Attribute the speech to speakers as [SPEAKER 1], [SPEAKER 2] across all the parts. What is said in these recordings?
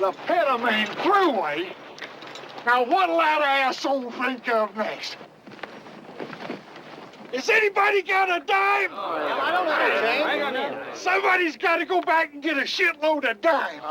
[SPEAKER 1] the Petamine Thruway. Now, what'll that asshole think of next? Has anybody got a dime?
[SPEAKER 2] I don't know, James.
[SPEAKER 1] Somebody's got to go back and get a shitload of dimes.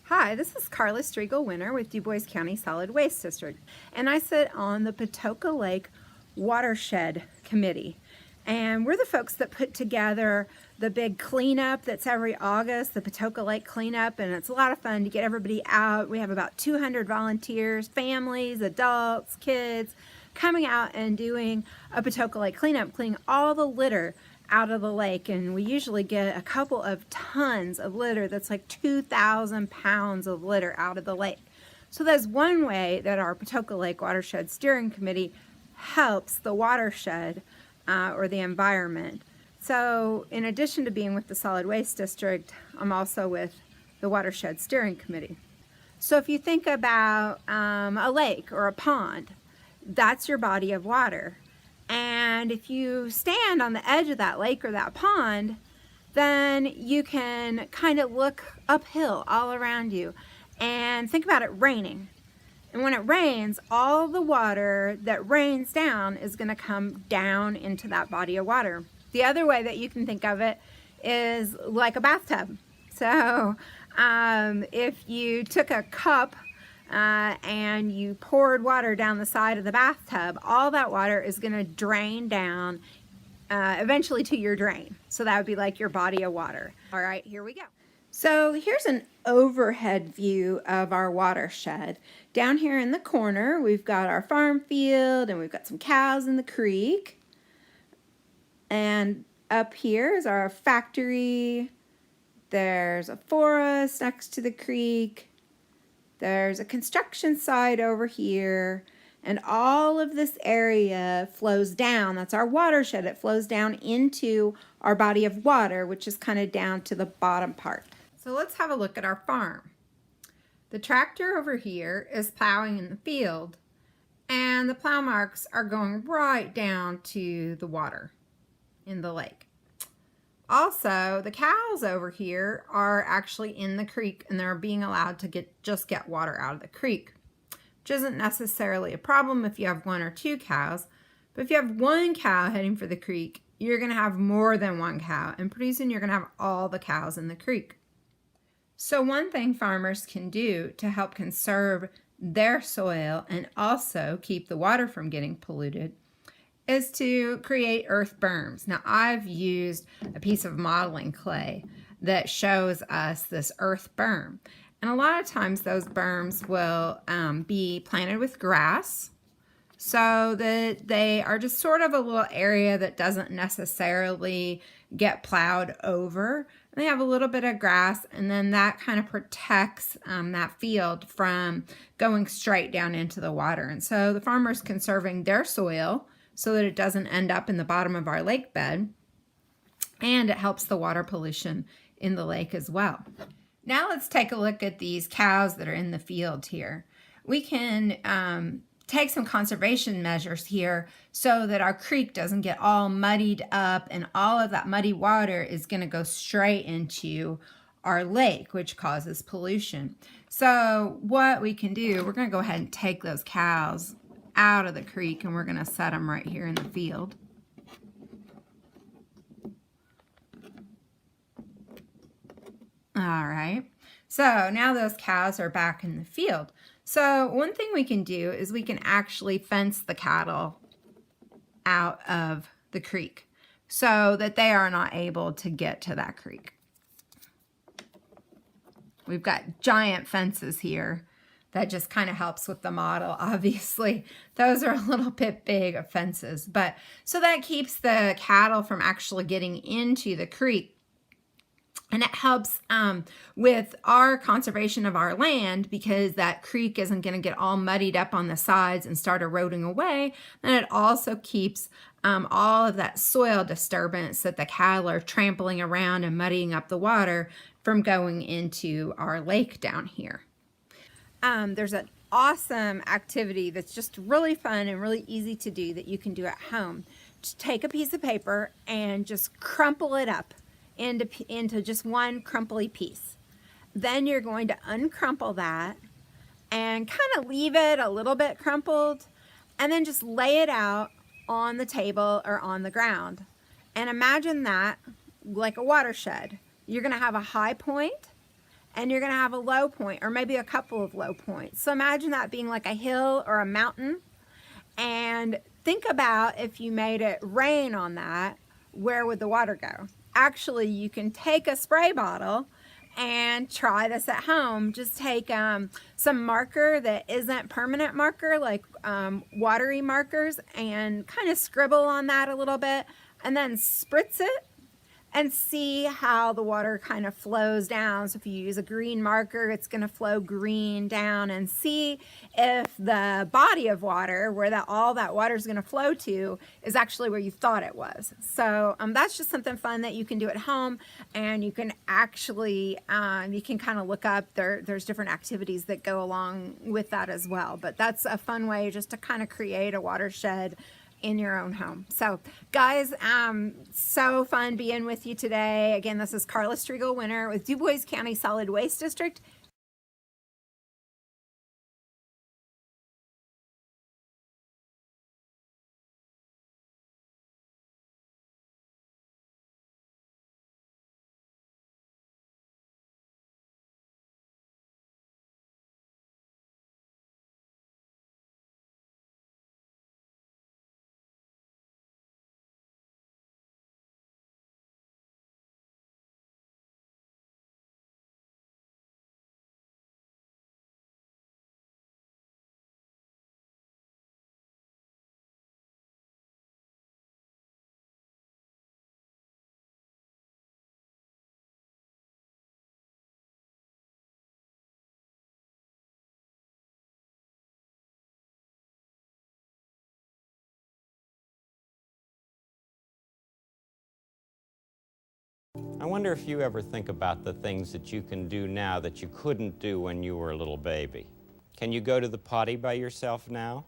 [SPEAKER 3] Hi, this is Carla Striegel-Winter with Dubois County Solid Waste District, and I sit on the Patoka Lake Watershed Committee. And we're the folks that put together the big cleanup that's every August, the Patoka Lake cleanup, and it's a lot of fun to get everybody out. We have about 200 volunteers, families, adults, kids, coming out and doing a Patoka Lake cleanup, cleaning all the litter out of the lake, and we usually get a couple of tons of litter. That's like 2,000 pounds of litter out of the lake. So that's one way that our Patoka Lake Watershed Steering Committee helps the watershed or the environment. So in addition to being with the Solid Waste District, I'm also with the Watershed Steering Committee. So if you think about a lake or a pond, that's your body of water. And if you stand on the edge of that lake or that pond, then you can kind of look uphill all around you and think about it raining. And when it rains, all the water that rains down is going to come down into that body of water. The other way that you can think of it is like a bathtub. So if you took a cup and you poured water down the side of the bathtub, all that water is going to drain down eventually to your drain. So that would be like your body of water. All right, here we go. So here's an overhead view of our watershed. Down here in the corner, we've got our farm field and we've got some cows in the creek. And up here is our factory. There's a forest next to the creek. There's a construction site over here, and all of this area flows down. That's our watershed. It flows down into our body of water, which is kind of down to the bottom part. So let's have a look at our farm. The tractor over here is plowing in the field, and the plow marks are going right down to the water in the lake. Also, the cows over here are actually in the creek, and they're being allowed to just get water out of the creek, which isn't necessarily a problem if you have one or two cows. But if you have one cow heading for the creek, you're going to have more than one cow, and pretty soon you're going to have all the cows in the creek. So one thing farmers can do to help conserve their soil and also keep the water from getting polluted is to create earth berms. Now, I've used a piece of modeling clay that shows us this earth berm. And a lot of times those berms will be planted with grass so that they are just sort of a little area that doesn't necessarily get plowed over. And they have a little bit of grass, and then that kind of protects that field from going straight down into the water. And so the farmer's conserving their soil so that it doesn't end up in the bottom of our lake bed, and it helps the water pollution in the lake as well. Now let's take a look at these cows that are in the field here. We can take some conservation measures here so that our creek doesn't get all muddied up, and all of that muddy water is going to go straight into our lake, which causes pollution. So what we can do, we're going to go ahead and take those cows out of the creek, and we're going to set them right here in the field. All right, so now those cows are back in the field. So one thing we can do is we can actually fence the cattle out of the creek so that they are not able to get to that creek. We've got giant fences here. That just kind of helps with the model. Obviously, those are a little bit big of fences, but so that keeps the cattle from actually getting into the creek. And it helps with our conservation of our land, because that creek isn't going to get all muddied up on the sides and start eroding away. And it also keeps all of that soil disturbance that the cattle are trampling around and muddying up the water from going into our lake down here. There's an awesome activity that's just really fun and really easy to do that you can do at home. Just take a piece of paper and just crumple it up into just one crumply piece. Then you're going to uncrumple that and kind of leave it a little bit crumpled, and then just lay it out on the table or on the ground. And imagine that like a watershed. You're going to have a high point, and you're going to have a low point or maybe a couple of low points. So imagine that being like a hill or a mountain, and think about if you made it rain on that, where would the water go? Actually, you can take a spray bottle and try this at home. Just take some marker that isn't permanent marker, like watery markers, and kind of scribble on that a little bit, and then spritz it and see how the water kind of flows down. So if you use a green marker, it's going to flow green down, and see if the body of water where all that water is going to flow to is actually where you thought it was. So that's just something fun that you can do at home, and you can actually you can kind of look up there's different activities that go along with that as well. But that's a fun way just to kind of create a watershed in your own home. So guys, so fun being with you today. Again, this is Carla Striegel Winter with Dubois County Solid Waste District.
[SPEAKER 4] I wonder if you ever think about the things that you can do now that you couldn't do when you were a little baby. Can you go to the potty by yourself now?